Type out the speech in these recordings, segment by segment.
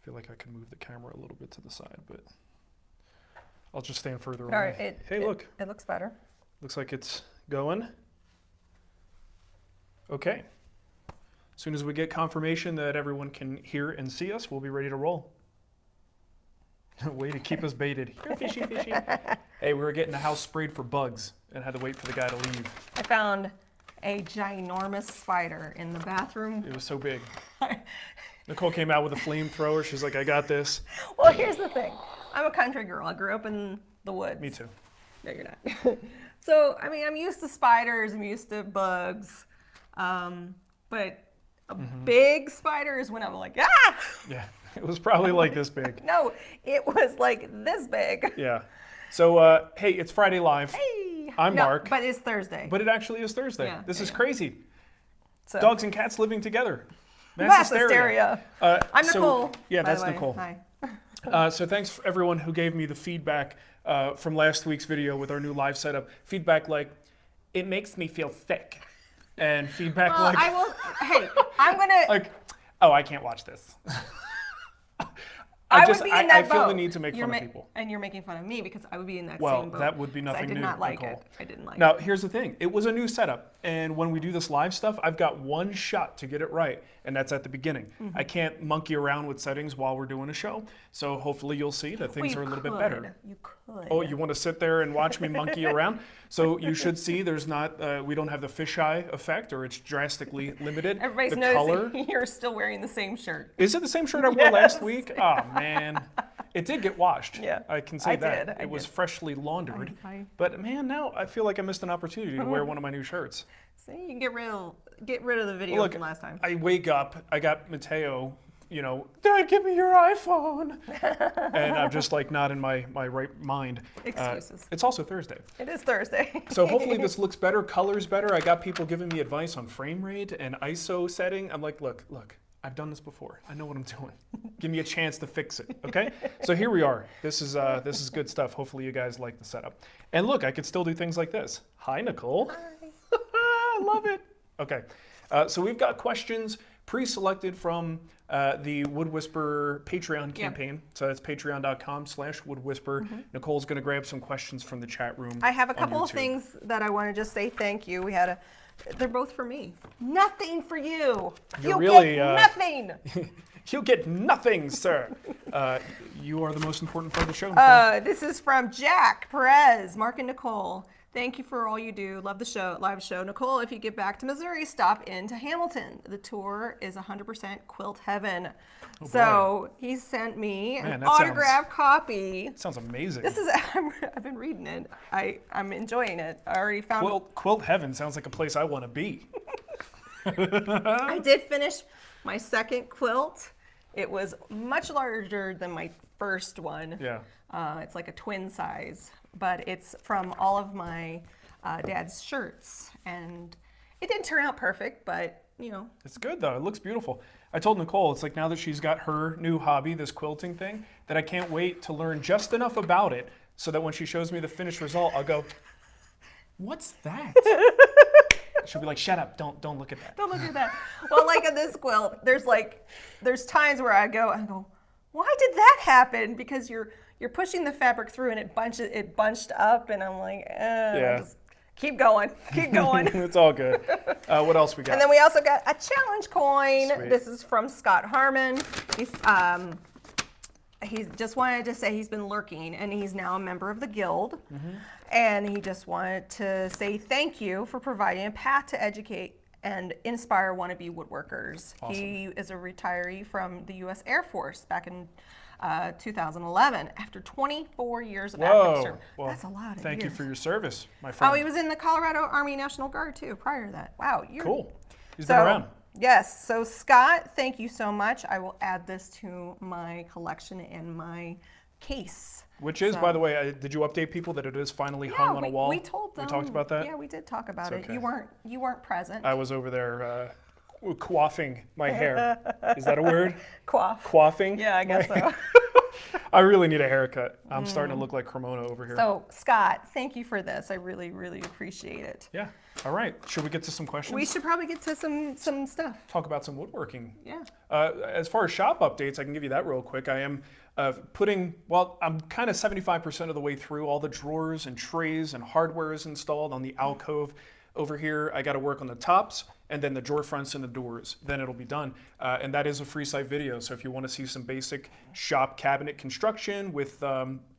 feel like I could move the camera a little bit to the side, but I'll just stand further All right, away. Hey, look. It looks better. Looks like it's going. Okay. As soon as we get confirmation that everyone can hear and see us, we'll be ready to roll. Way to keep us baited. You're fishy, fishy. Hey, we were getting the house sprayed for bugs and had to wait for the guy to leave. I found a ginormous spider in the bathroom. It was so big. Nicole came out with a flamethrower. She's like, I got this. Well, here's the thing. I'm a country girl. I grew up in the woods. Me too. No, you're not. So, I mean, I'm used to spiders. I'm used to bugs. But a big spider is when I'm like, ah! Yeah, it was probably like this big. No, it was like this big. Yeah. So, hey, it's Friday Live. Hey. I'm Mark. But it's Thursday. But it actually is Thursday. Yeah, This is crazy. So, Dogs and cats living together. Mass hysteria. I'm so- Nicole. Yeah, by that's the way. Nicole. Hi. So thanks for everyone who gave me the feedback from last week's video with our new live setup. Feedback like, it makes me feel sick. And feedback Well, like, I will. Hey, I'm gonna. like, oh, I can't watch this. I would be in that I boat. feel the need to make fun of people. And you're making fun of me because I would be in that Well, same boat. that would be 'cause nothing new, I did not like Nicole. it. I didn't like Now, it. here's the thing. It was a new setup. And when we do this live stuff, I've got one shot to get it right. And that's at the beginning. I can't monkey around with settings while we're doing a show. So hopefully you'll see that things are a little bit better. You could. Oh, you want to sit there and watch me monkey around? So you should see there's not, we don't have the fisheye effect, or it's drastically limited. Everybody's the noticing color. you're still wearing the same shirt. Is it the same shirt I wore last week? Oh, man. It did get washed. Yeah, I can say I that. did, I It was did. freshly laundered. I- But man, now I feel like I missed an opportunity to wear one of my new shirts. See, you can get rid of the video Look, from last time. I wake up, I got Mateo, Dad, give me your iPhone. And I'm just like not in my right mind. Excuses. It's also Thursday. It is Thursday. So hopefully this looks better, colors better. I got people giving me advice on frame rate and ISO setting. I'm like, look, I've done this before. I know what I'm doing. Give me a chance to fix it, okay? So here we are. This is good stuff. Hopefully you guys like the setup. And look, I could still do things like this. Hi, Nicole. I love it. Okay, so we've got questions pre-selected from the Wood Whisperer Patreon campaign. So that's patreon.com/woodwhisper. Nicole's gonna grab some questions from the chat room. I have a on couple of YouTube. things that I want to just say thank you. They're both for me. Nothing for you. You're You really, get nothing. You'll get nothing, sir. You are the most important part of the show. Nicole. This is from Jack Perez, Mark and Nicole. Thank you for all you do. Love the show, live show. Nicole, if you get back to Missouri, stop into Hamilton. The tour is 100% quilt heaven. So he sent me Man, an that sounds- autographed copy. Sounds amazing. This is, I've been reading it. I'm enjoying it. I already found Quilt heaven sounds like a place I want to be. I did finish my second quilt. It was much larger than my first one. Yeah. It's like a twin size, but it's from all of my dad's shirts. And it didn't turn out perfect, but It's good though. It looks beautiful. I told Nicole, it's like now that she's got her new hobby, this quilting thing, that I can't wait to learn just enough about it so that when she shows me the finished result, I'll go, what's that? She'll be like, shut up, don't look at that. don't look at that. Well, like in this quilt, there's times where I go, why did that happen? Because you're pushing the fabric through and it bunched up, and I'm like, just keep going. It's all good. What else we got? And then we also got a challenge coin. Sweet. This is from Scott Harmon. He's just wanted to say he's been lurking, and he's now a member of the guild. And he just wanted to say thank you for providing a path to educate and inspire wannabe woodworkers. Awesome. He is a retiree from the U.S. Air Force back in 2011 after 24 years of active service. Well, That's a lot of thank you years. for your service, my friend. Oh, he was in the Colorado Army National Guard too prior to that. Wow, you're Cool. He's been around. Yes. So Scott, thank you so much. I will add this to my collection in my case. Which is, by the way, did you update people that it is finally hung on a wall? We told them. We talked about that? Yeah, we did talk about It's it. okay. You weren't present. I was over there coiffing my hair. Is that a word? Quaff. Quaffing? Yeah, I guess so. I really need a haircut. I'm starting to look like Cremona over here. So, Scott, thank you for this. I really, really appreciate it. Yeah. All right. Should we get to some questions? We should probably get to some stuff. Talk about some woodworking. Yeah. As far as shop updates, I can give you that real quick. I am I'm kind of 75% of the way through. All the drawers and trays and hardware is installed on the alcove over here. I got to work on the tops and then the drawer fronts and the doors. Then it'll be done. And that is a free site video. So if you want to see some basic shop cabinet construction with,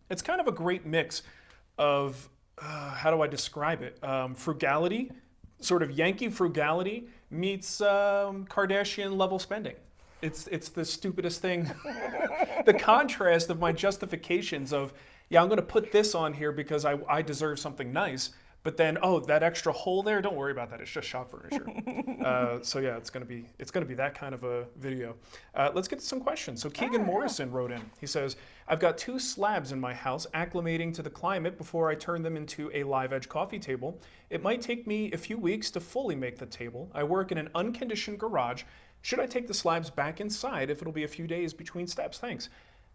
it's kind of a great mix of, how do I describe it? Frugality, sort of Yankee frugality meets Kardashian level spending. It's the stupidest thing. The contrast of my justifications of, yeah, I'm going to put this on here because I deserve something nice. But then, oh, that extra hole there, don't worry about that. It's just shop furniture. So yeah, it's gonna be that kind of a video. Let's get to some questions. So Keegan Morrison wrote in. He says, I've got 2 slabs in my house acclimating to the climate before I turn them into a live edge coffee table. It might take me a few weeks to fully make the table. I work in an unconditioned garage. Should I take the slabs back inside if it'll be a few days between steps? Thanks.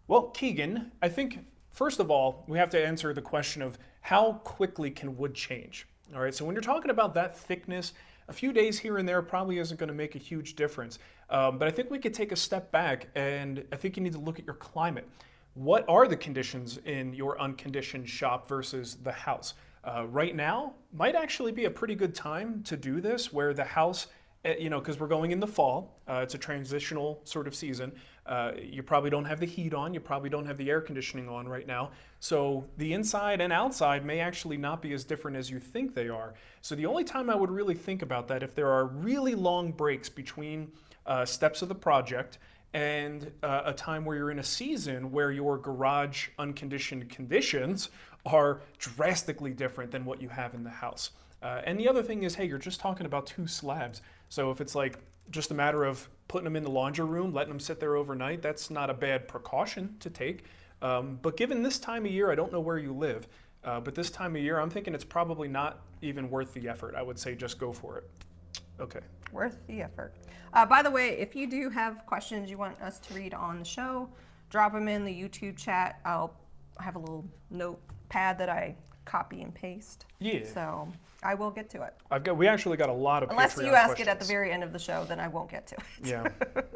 Well, Keegan, I think first of all, we have to answer the question of how quickly can wood change? All right, so when you're talking about that thickness, a few days here and there probably isn't going to make a huge difference. But I think we could take a step back, and I think you need to look at your climate. What are the conditions in your unconditioned shop versus the house? Right now might actually be a pretty good time to do this, where the house, because we're going in the fall, it's a transitional sort of season. You probably don't have the heat on, you probably don't have the air conditioning on right now. So the inside and outside may actually not be as different as you think they are. So the only time I would really think about that, if there are really long breaks between steps of the project and a time where you're in a season where your garage unconditioned conditions are drastically different than what you have in the house. And the other thing is, hey, you're just talking about 2 slabs. So if it's like just a matter of putting them in the laundry room, letting them sit there overnight, that's not a bad precaution to take. But given this time of year, I don't know where you live, but this time of year, I'm thinking it's probably not even worth the effort. I would say just go for it. Okay. Worth the effort. By the way, if you do have questions you want us to read on the show, drop them in the YouTube chat. I have a little notepad that I copy and paste. Yeah. So I will get to it. We actually got a lot of Unless Patreon you ask questions. it at the very end of the show, then I won't get to it.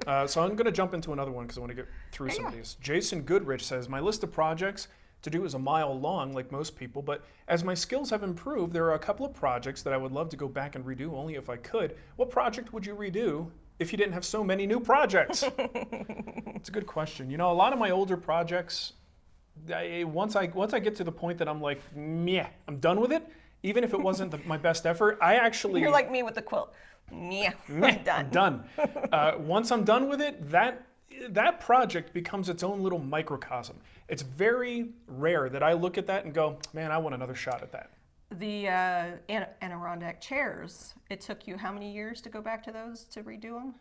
Yeah. So I'm going to jump into another one because I want to get through some of these. Jason Goodrich says, my list of projects to do is a mile long, like most people, but as my skills have improved, there are a couple of projects that I would love to go back and redo only if I could. What project would you redo if you didn't have so many new projects? It's a good question. You know, a lot of my older projects, once I get to the point that I'm like, meh, I'm done with it, even if it wasn't my best effort, I actually... You're like me with the quilt. Yeah, I'm done. I'm done. Once I'm done with it, that project becomes its own little microcosm. It's very rare that I look at that and go, man, I want another shot at that. The Adirondack chairs, it took you how many years to go back to those to redo them?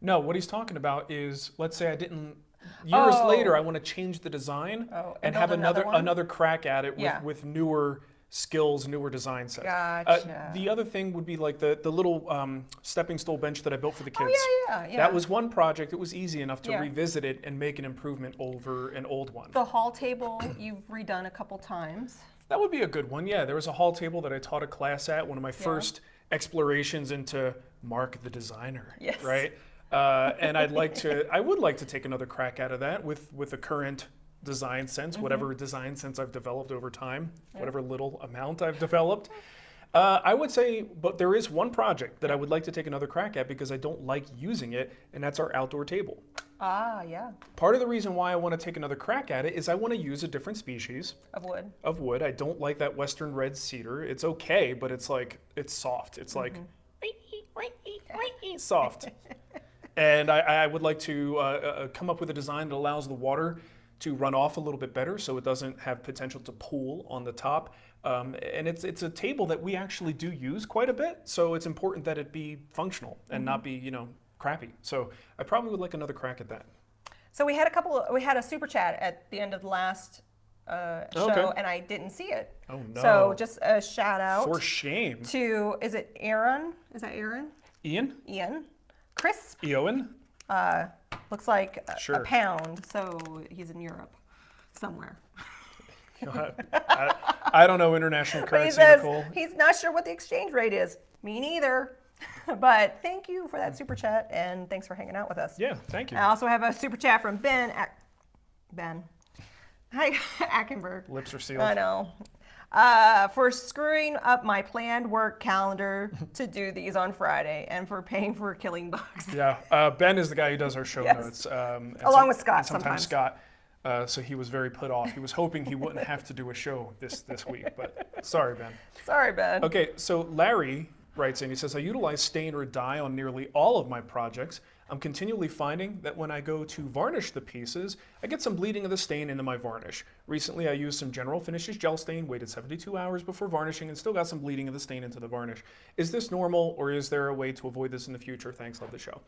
No, what he's talking about is, let's say I didn't... Years later, I want to change the design and have another crack at it with newer skills, newer design sets. Gotcha. The other thing would be like the little stepping stool bench that I built for the kids. Oh, yeah. That was one project. It was easy enough to revisit it and make an improvement over an old one. The hall table you've redone a couple times. That would be a good one, yeah. There was a hall table that I taught a class at, one of my first explorations into Mark the designer, right? And I would like to take another crack out of that with the current design sense, whatever design sense I've developed over time, whatever little amount I've developed. I would say, but there is one project that I would like to take another crack at because I don't like using it, and that's our outdoor table. Yeah. Part of the reason why I want to take another crack at it is I want to use a different species of wood. I don't like that Western red cedar. It's okay, but it's like, it's soft. It's like, soft. And I would like to come up with a design that allows the water to run off a little bit better so it doesn't have potential to pool on the top. And it's a table that we actually do use quite a bit, so it's important that it be functional and not be, crappy. So I probably would like another crack at that. So we had a super chat at the end of the last show, and I didn't see it. Oh no. So just a shout out. For shame. To, is it Aaron? Is that Aaron? Ian? Ian. Chris. Eoin? Looks like Sure. a pound, so he's in Europe somewhere. I don't know international He currency, says Nicole. he's not sure what the exchange rate is. Me neither. But thank you for that super chat, and thanks for hanging out with us. Yeah, thank you. I also have a super chat from Ben. Hi, Ackenberg. Lips are sealed. I know. For screwing up my planned work calendar to do these on Friday, and for paying for killing bugs. Yeah, Ben is the guy who does our show Yes. notes. And Along with Scott and sometimes sometimes. Scott. So he was very put off. He was hoping he wouldn't have to do a show this week, but sorry, Ben. Sorry, Ben. Okay, so Larry writes in, he says, I utilize stain or dye on nearly all of my projects. I'm continually finding that when I go to varnish the pieces, I get some bleeding of the stain into my varnish. Recently, I used some General Finishes gel stain, waited 72 hours before varnishing, and still got some bleeding of the stain into the varnish. Is this normal, or is there a way to avoid this in the future? Thanks, love the show.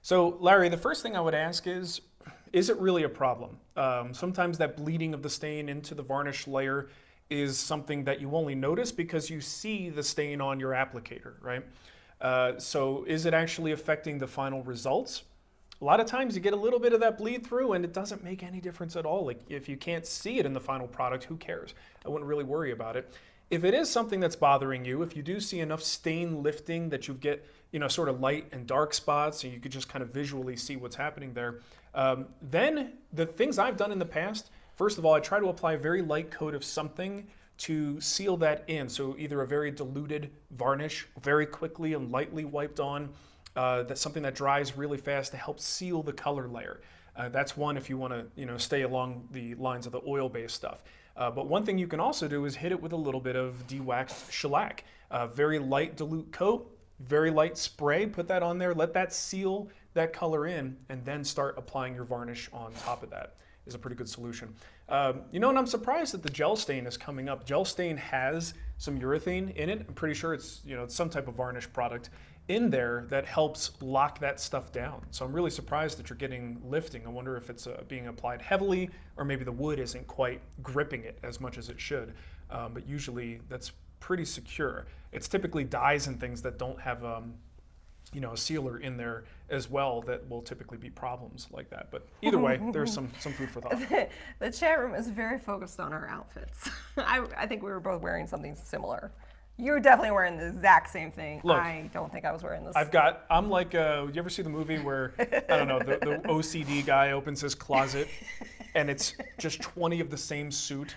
So, Larry, the first thing I would ask is it really a problem? Sometimes that bleeding of the stain into the varnish layer is something that you only notice because you see the stain on your applicator, right? So is it actually affecting the final results? A lot of times you get a little bit of that bleed through and it doesn't make any difference at all. Like if you can't see it in the final product, who cares? I wouldn't really worry about it. If it is something that's bothering you, if you do see enough stain lifting that you get, sort of light and dark spots and you could just kind of visually see what's happening there, then the things I've done in the past, first of all, I try to apply a very light coat of something to seal that in. So either a very diluted varnish, very quickly and lightly wiped on, that's something that dries really fast to help seal the color layer. That's one if you want to stay along the lines of the oil-based stuff. But one thing you can also do is hit it with a little bit of de-waxed shellac. Very light dilute coat, very light spray, put that on there, let that seal that color in, and then start applying your varnish on top of that. Is a pretty good solution. And I'm surprised that the gel stain is coming up. Gel stain has some urethane in it. I'm pretty sure it's it's some type of varnish product in there that helps lock that stuff down. So I'm really surprised that you're getting lifting. I wonder if it's being applied heavily or maybe the wood isn't quite gripping it as much as it should. But usually that's pretty secure. It's typically dyes and things that don't have a sealer in there as well that will typically be problems like that. But either way, there's some food for thought. The chat room is very focused on our outfits. I think we were both wearing something similar. You were definitely wearing the exact same thing. Look, I don't think I was wearing this. I'm like, you ever see the movie where, I don't know, the OCD guy opens his closet and it's just 20 of the same suit?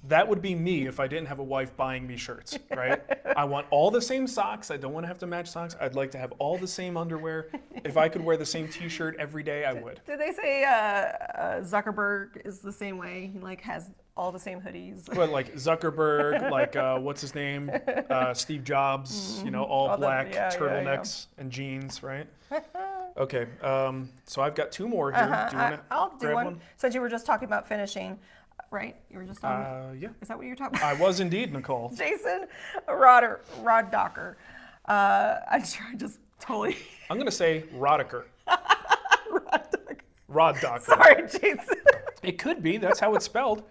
That would be me if I didn't have a wife buying me shirts, right? I want all the same socks. I don't want to have to match socks. I'd like to have all the same underwear. If I could wear the same t-shirt every day, I would. Did they say Zuckerberg is the same way? He has all the same hoodies. But like Zuckerberg, like what's his name? Steve Jobs, all black turtlenecks and jeans, right? Okay, so I've got two more here. Do you want to I'll do grab one. Since you were just talking about finishing. Right? You were just talking yeah. Is that what you were talking about? I was indeed, Nicole. Jason Rod Docker. I just totally... I'm going to say Rodiker. Rod Docker. Rod Docker. Sorry, Jason. It could be. That's how it's spelled.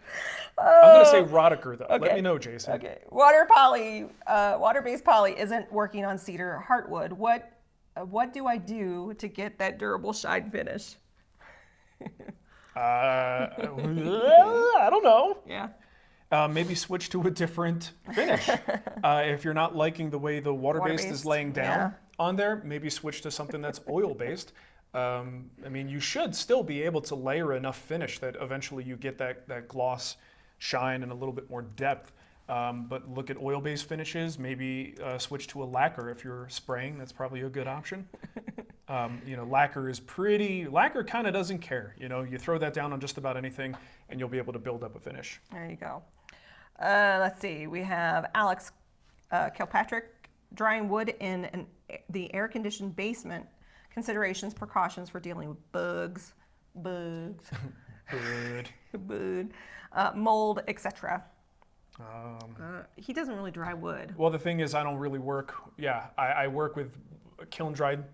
I'm going to say Rodiker, though. Okay. Let me know, Jason. Okay. Water-based poly isn't working on cedar heartwood. What do I do to get that durable shine finish? I don't know. Yeah. Maybe switch to a different finish. If you're not liking the way the water-based is laying down on there, maybe switch to something that's oil-based. You should still be able to layer enough finish that eventually you get that gloss shine and a little bit more depth. But look at oil-based finishes, maybe switch to a lacquer if you're spraying. That's probably a good option. Lacquer kind of doesn't care. You throw that down on just about anything and you'll be able to build up a finish. There you go. Let's see. We have Alex Kilpatrick, drying wood in the air-conditioned basement. Considerations, precautions for dealing with bugs, Good. mold, etc. He doesn't really dry wood. Well, the thing is, I don't really work. Yeah, I work with kiln-dried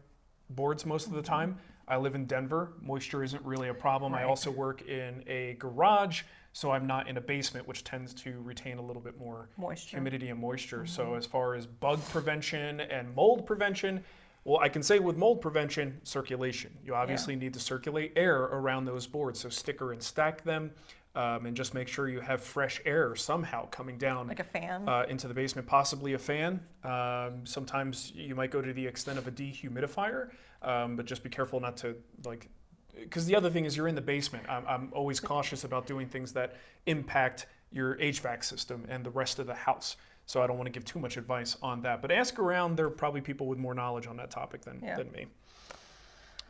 boards most of the time. I live in Denver. Moisture isn't really a problem. Right. I also work in a garage, so I'm not in a basement, which tends to retain a little bit more Moisture. humidity and moisture. So as far as bug prevention and mold prevention, Well, I can say with mold prevention, circulation. You obviously need to circulate air around those boards. So sticker and stack them, and just make sure you have fresh air somehow coming down. Like a fan? Into the basement, possibly a fan. Sometimes you might go to the extent of a dehumidifier, but just be careful not to because the other thing is you're in the basement. I'm always cautious about doing things that impact your HVAC system and the rest of the house. So I don't want to give too much advice on that. But ask around. There are probably people with more knowledge on that topic than me.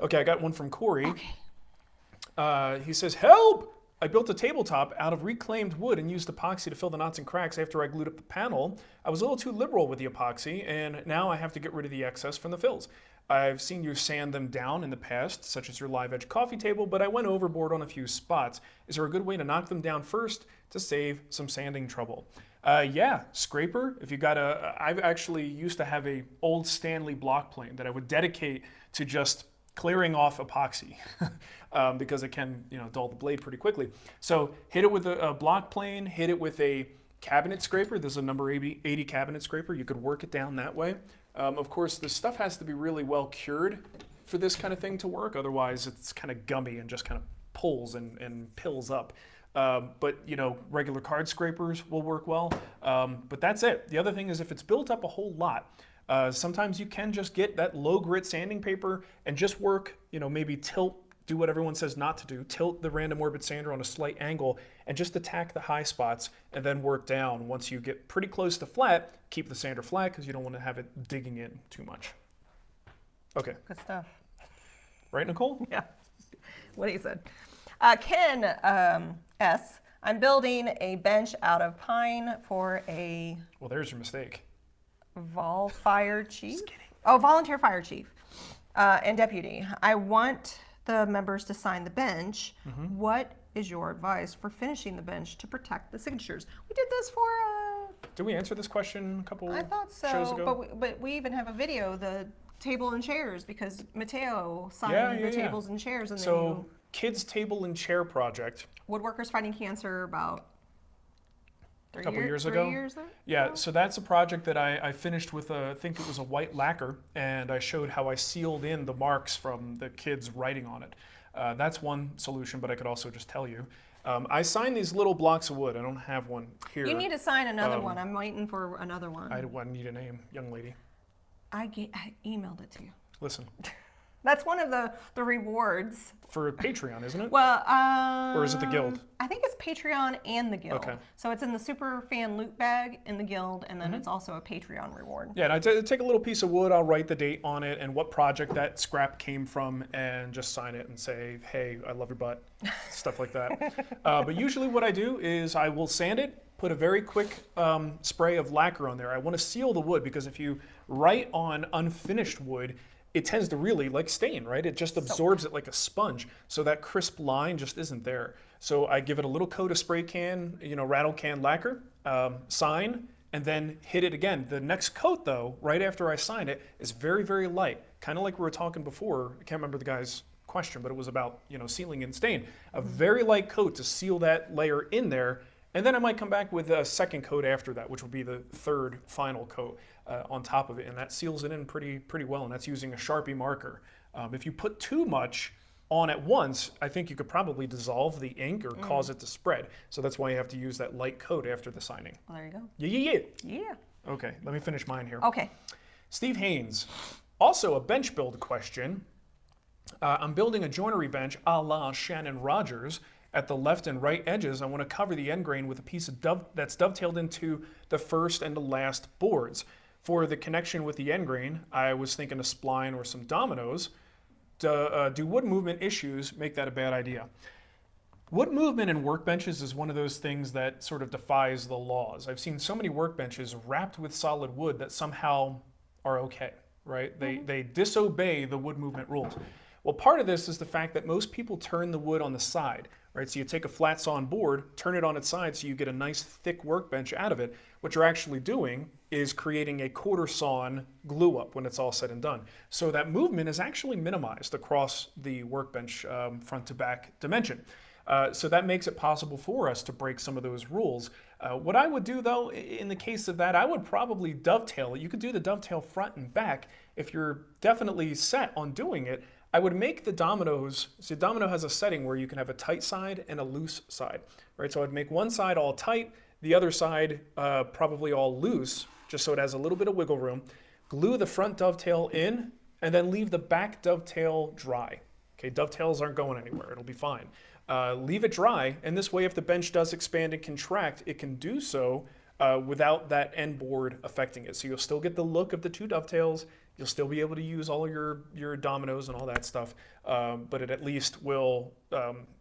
Okay, I got one from Corey. Okay. He says, help! I built a tabletop out of reclaimed wood and used epoxy to fill the knots and cracks after I glued up the panel. I was a little too liberal with the epoxy, and now I have to get rid of the excess from the fills. I've seen you sand them down in the past, such as your live edge coffee table, but I went overboard on a few spots. Is there a good way to knock them down first to save some sanding trouble? Yeah, scraper. If you got I've actually used to have a old Stanley block plane that I would dedicate to just clearing off epoxy because it can, dull the blade pretty quickly. So hit it with a block plane, hit it with a cabinet scraper. There's a number 80 cabinet scraper. You could work it down that way. Of course, the stuff has to be really well cured for this kind of thing to work. Otherwise, it's kind of gummy and just kind of pulls and pills up. But regular card scrapers will work well. But that's it. The other thing is if it's built up a whole lot, sometimes you can just get that low grit sanding paper and just work, maybe do what everyone says not to do, tilt the random orbit sander on a slight angle and just attack the high spots and then work down. Once you get pretty close to flat, keep the sander flat because you don't want to have it digging in too much. Okay. Good stuff. Right, Nicole? Yeah. What he said. Ken S. I'm building a bench out of pine for a Well, there's your mistake. fire chief. Oh, volunteer fire chief and deputy. I want the members to sign the bench. What is your advice for finishing the bench to protect the signatures? We did this for. Did we answer this question a couple I thought so, shows ago? but we even have a video, the table and chairs, because Mateo signed the tables and chairs, and so kids table and chair project. Woodworkers Fighting Cancer about. A couple years ago. 3 years ago? Yeah, so that's a project that I finished with I think it was a white lacquer, and I showed how I sealed in the marks from the kids writing on it. That's one solution, but I could also just tell you. I signed these little blocks of wood. I don't have one here. You need to sign another one. I'm waiting for another one. I need a name, young lady. I emailed it to you. Listen. That's one of the rewards. For Patreon, isn't it? Well, or is it the Guild? I think it's Patreon and the Guild. Okay. So it's in the super fan loot bag in the Guild, and then it's also a Patreon reward. Yeah, and I take a little piece of wood, I'll write the date on it and what project that scrap came from, and just sign it and say, hey, I love your butt, stuff like that. But usually what I do is I will sand it, put a very quick spray of lacquer on there. I want to seal the wood because if you write on unfinished wood, it tends to really stain, right? It just absorbs it like a sponge. So that crisp line just isn't there. So I give it a little coat of spray can, rattle can lacquer, sign, and then hit it again. The next coat though, right after I sign it, is very, very light. Kind of like we were talking before. I can't remember the guy's question, but it was about, sealing and stain. A very light coat to seal that layer in there. And then I might come back with a second coat after that, which will be the third final coat on top of it. And that seals it in pretty well. And that's using a Sharpie marker. If you put too much on at once, I think you could probably dissolve the ink or cause it to spread. So that's why you have to use that light coat after the signing. Well, there you go. Yeah. Yeah. Okay, let me finish mine here. Okay. Steve Haynes, also a bench build question. I'm building a joinery bench a la Shannon Rogers. At the left and right edges, I want to cover the end grain with a piece of that's dovetailed into the first and the last boards. For the connection with the end grain, I was thinking a spline or some dominoes. Do wood movement issues make that a bad idea? Wood movement in workbenches is one of those things that sort of defies the laws. I've seen so many workbenches wrapped with solid wood that somehow are okay, right? They disobey the wood movement rules. Well, part of this is the fact that most people turn the wood on the side. Right, so you take a flat sawn board, turn it on its side so you get a nice thick workbench out of it. What you're actually doing is creating a quarter sawn glue up when it's all said and done. So that movement is actually minimized across the workbench front to back dimension. So that makes it possible for us to break some of those rules. What I would do though, in the case of that, I would probably dovetail it. You could do the dovetail front and back if you're definitely set on doing it. I would make the dominoes, see, domino has a setting where you can have a tight side and a loose side, right? So I'd make one side all tight, the other side probably all loose, just so it has a little bit of wiggle room. Glue the front dovetail in, and then leave the back dovetail dry. Okay, dovetails aren't going anywhere, it'll be fine. Leave it dry, and this way if the bench does expand and contract, it can do so without that end board affecting it. So you'll still get the look of the two dovetails, you'll still be able to use all of your dominoes and all that stuff, but it at least will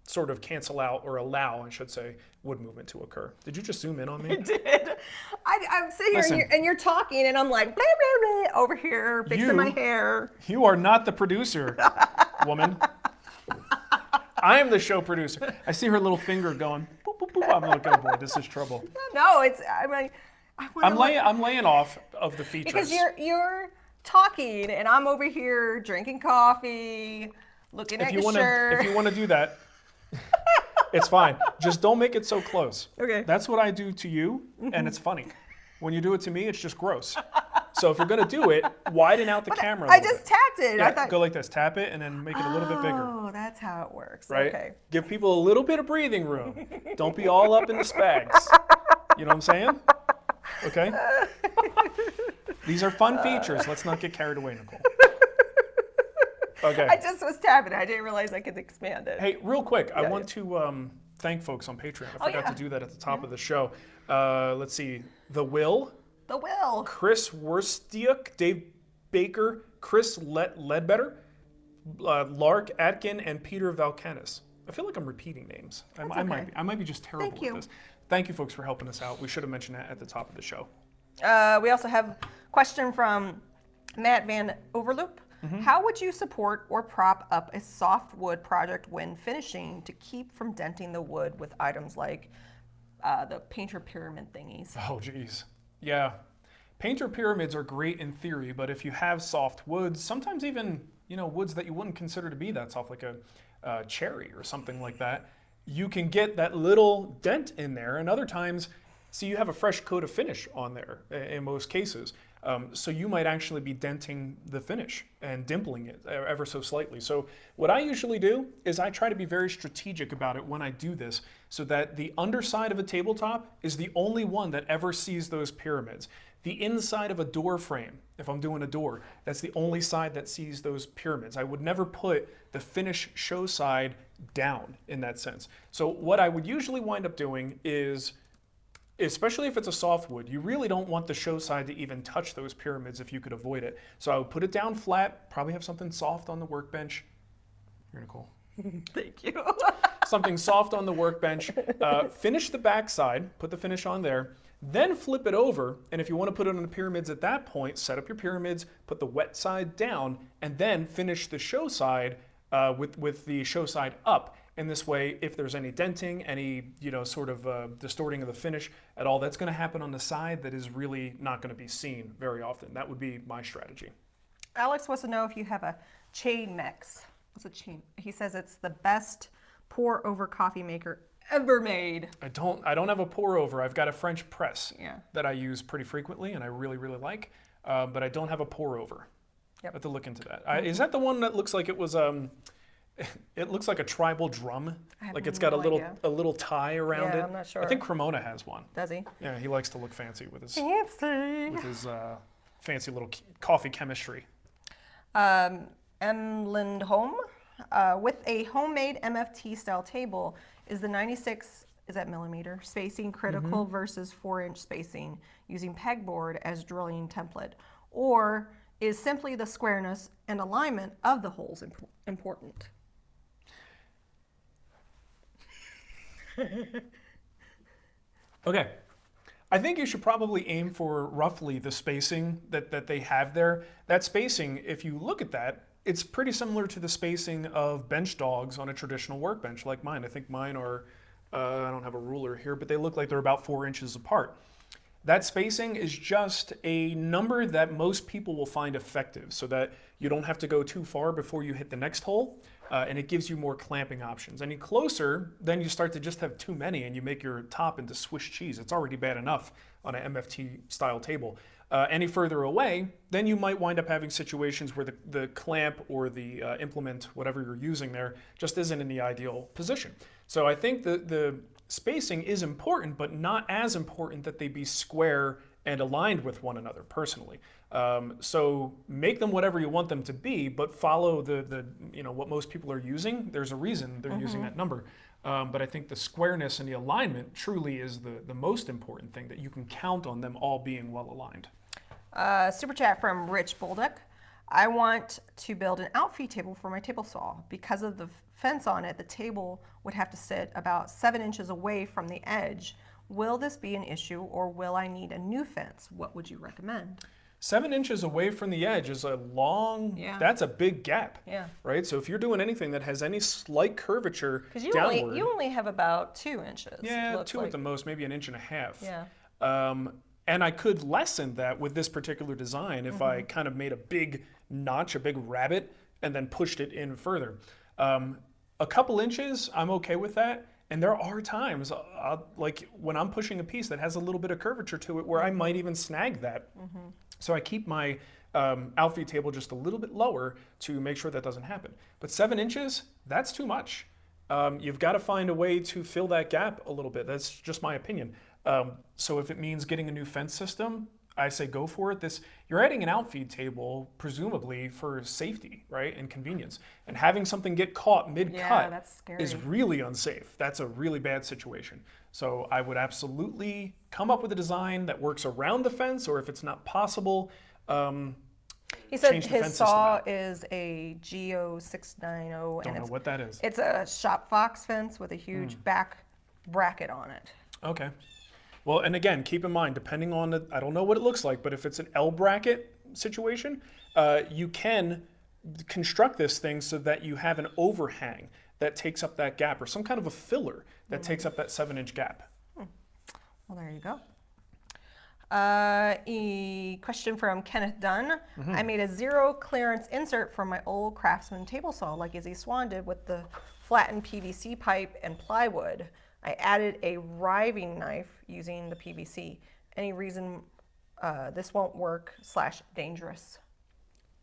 sort of cancel out, or allow, I should say, wood movement to occur. Did you just zoom in on me? I did. I'm sitting here and you're talking, and I'm like, blah, blah, blah, over here, fixing my hair. You are not the producer, woman. I am the show producer. I see her little finger going, boop, boop, boop. I'm like, oh boy, this is trouble. No, it's, I mean, I'm laying off of the features. Because you're talking, and I'm over here drinking coffee, looking at your shirt. If you want to do that, it's fine. Just don't make it so close. Okay. That's what I do to you, and it's funny. When you do it to me, it's just gross. So if you're going to do it, widen out the camera. I just tapped it. Yeah, go like this. Tap it and then make it a little bit bigger. Oh, that's how it works. Right? Okay. Give people a little bit of breathing room. Don't be all up in the spags. You know what I'm saying? Okay? These are fun features. Let's not get carried away, Nicole. Okay. I just was tapping it. I didn't realize I could expand it. Hey, real quick, I want to thank folks on Patreon. I forgot to do that at the top of the show. Let's see. The Will, Chris Worstiuk, Dave Baker, Chris Ledbetter, Lark Atkin, and Peter Valkanis. I feel like I'm repeating names. I might be just terrible at this. Thank you, folks, for helping us out. We should have mentioned that at the top of the show. We also have a question from Matt Van Overloop. How would you support or prop up a softwood project when finishing to keep from denting the wood with items like the painter pyramid thingies? Oh, geez. Yeah. Painter pyramids are great in theory, but if you have soft woods, sometimes even, woods that you wouldn't consider to be that soft, like a cherry or something like that, you can get that little dent in there. And other times, see, you have a fresh coat of finish on there in most cases. So you might actually be denting the finish and dimpling it ever so slightly. So what I usually do is I try to be very strategic about it when I do this, so that the underside of a tabletop is the only one that ever sees those pyramids. The inside of a door frame, if I'm doing a door, that's the only side that sees those pyramids. I would never put the finish show side down in that sense. So what I would usually wind up doing is, especially if it's a softwood, you really don't want the show side to even touch those pyramids if you could avoid it. So I would put it down flat, probably have something soft on the workbench. Here, Nicole. Thank you. Something soft on the workbench. Finish the back side, put the finish on there, then flip it over, and if you want to put it on the pyramids at that point, set up your pyramids, put the wet side down, and then finish the show side with the show side up. And this way, if there's any denting, any sort of distorting of the finish at all, that's going to happen on the side that is really not going to be seen very often. That would be my strategy. Alex wants to know if you have a Chemex. What's a chain? He says it's the best pour-over coffee maker ever made. I don't have a pour-over. I've got a French press that I use pretty frequently, and I really, really like. But I don't have a pour-over. Yep. I have to look into that. Is that the one that looks like it was? It looks like a tribal drum. Like it's got a little tie around it. I'm not sure. I think Cremona has one. Does he? Yeah, he likes to look fancy with his fancy little coffee chemistry. M. Lindholm, with a homemade MFT style table, is the 96, is that millimeter, spacing critical versus 4-inch spacing using pegboard as drilling template? Or is simply the squareness and alignment of the holes important? Okay. I think you should probably aim for roughly the spacing that they have there. That spacing, if you look at that, it's pretty similar to the spacing of bench dogs on a traditional workbench like mine. I think mine are, I don't have a ruler here, but they look like they're about 4 inches apart. That spacing is just a number that most people will find effective, so that you don't have to go too far before you hit the next hole. and it gives you more clamping options. Any closer, then you start to just have too many and you make your top into Swiss cheese. It's already bad enough on an MFT style table. Any further away, then you might wind up having situations where the clamp or the implement, whatever you're using there, just isn't in the ideal position. So I think the spacing is important, but not as important that they be square and aligned with one another personally. So make them whatever you want them to be, but follow the what most people are using. There's a reason they're using that number. But I think the squareness and the alignment truly is the most important thing, that you can count on them all being well aligned. Super chat from Rich Bolduck. I want to build an outfeed table for my table saw. Because of the fence on it, the table would have to sit about 7 inches away from the edge. Will this be an issue, or will I need a new fence? What would you recommend? 7 inches away from the edge is a long, that's a big gap, right? So if you're doing anything that has any slight curvature downward. You only have about 2 inches. Yeah, 2 at the most, maybe 1.5 inches. Yeah. And I could lessen that with this particular design if I kind of made a big notch, a big rabbit, and then pushed it in further. A couple inches, I'm okay with that. And there are times, like when I'm pushing a piece that has a little bit of curvature to it, where I might even snag that. So I keep my outfeed table just a little bit lower to make sure that doesn't happen. But 7 inches, that's too much. You've got to find a way to fill that gap a little bit. That's just my opinion. So if it means getting a new fence system, I say go for it. You're adding an outfeed table, presumably for safety, right, and convenience. And having something get caught mid-cut is really unsafe. That's a really bad situation. So I would absolutely come up with a design that works around the fence, or if it's not possible, he said his saw is a Geo 690. Don't know what that is. It's a shop fox fence with a huge back bracket on it. Okay. Well, and again, keep in mind, depending on I don't know what it looks like, but if it's an L bracket situation, you can construct this thing so that you have an overhang that takes up that gap, or some kind of a filler that takes up that 7-inch gap. Well, there you go. A question from Kenneth Dunn. I made a 0 clearance insert for my old Craftsman table saw, like Izzy Swan did, with the flattened PVC pipe and plywood. I added a riving knife using the PVC. Any reason this won't work / dangerous?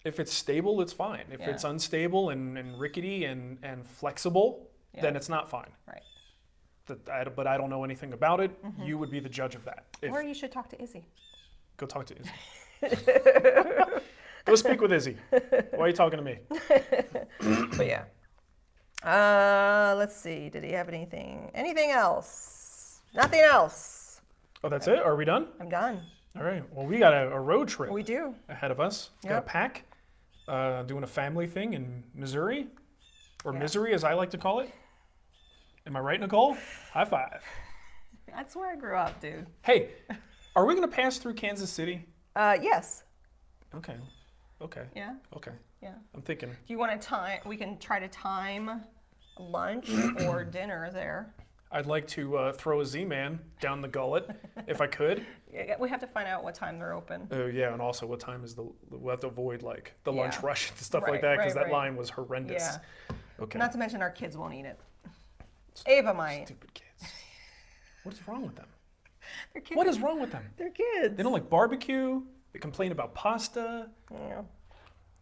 If it's stable, it's fine. If it's unstable and rickety and flexible, then it's not fine. Right. But I don't know anything about it. You would be the judge of that. Or you should talk to Izzy. Go talk to Izzy. Go speak with Izzy. Why are you talking to me? But yeah. Let's see. Did he have anything? Anything else? Nothing else. Oh, that's it? Are we done? I'm done. All right. Well, we got a road trip. We do. Ahead of us. Got a pack. Doing a family thing in Missouri. Or Misery, as I like to call it. Am I right, Nicole? High five. That's where I grew up, dude. Hey, are we going to pass through Kansas City? Yes. Okay. Okay. Yeah? Okay. Yeah. I'm thinking. Do you want to time? We can try to time lunch or dinner there. I'd like to throw a Z-Man down the gullet, if I could. Yeah, we have to find out what time they're open. Oh, yeah, and also what time is we'll have to avoid, like, the lunch rush and stuff like that, because that line was horrendous. Yeah. Okay. Not to mention our kids won't eat it. Ava might. Stupid kids. What is wrong with them? They're kids. What is wrong with them? They're kids. They don't like barbecue. They complain about pasta. Yeah.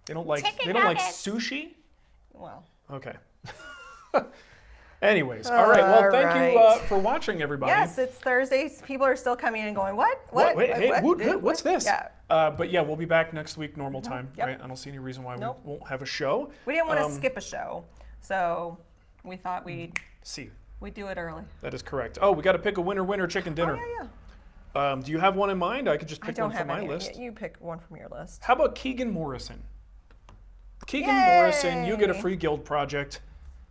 They don't like sushi. Well. Okay. Anyways, all right. Well, thank you for watching, everybody. Yes, it's Thursday. People are still coming in and going, what? What's this? Yeah. But yeah, we'll be back next week, normal time. Right? I don't see any reason why we won't have a show. We didn't want to skip a show, so we thought we'd do it early. That is correct. Oh, we got to pick a winner chicken dinner. Oh, yeah. Do you have one in mind? I could just pick one from my list. You pick one from your list. How about Keegan Morrison? Keegan Morrison, you get a free guild project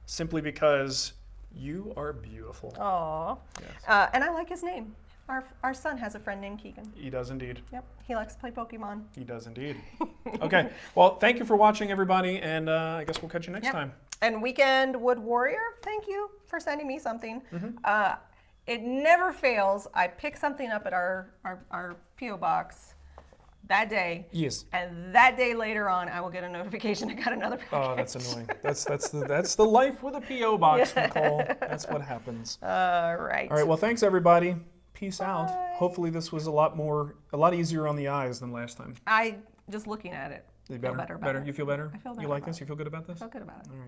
simply because you are beautiful. Aww. Yes. And I like his name. Our son has a friend named Keegan. He does indeed. Yep. He likes to play Pokemon. He does indeed. Okay. Well, thank you for watching, everybody, and I guess we'll catch you next time. And Weekend Wood Warrior, thank you for sending me something. It never fails. I pick something up at our P.O. box that day. Yes. And that day later on, I will get a notification I got another package. Oh, that's annoying. That's the life with a PO box, Nicole. That's what happens. All right. All right. Well, thanks everybody. Peace Bye. out. Hopefully this was a lot easier on the eyes than last time. Just looking at it. Better? Feel better about it. You feel better? I feel better You like about this? You feel good about this? I feel good about it. All right.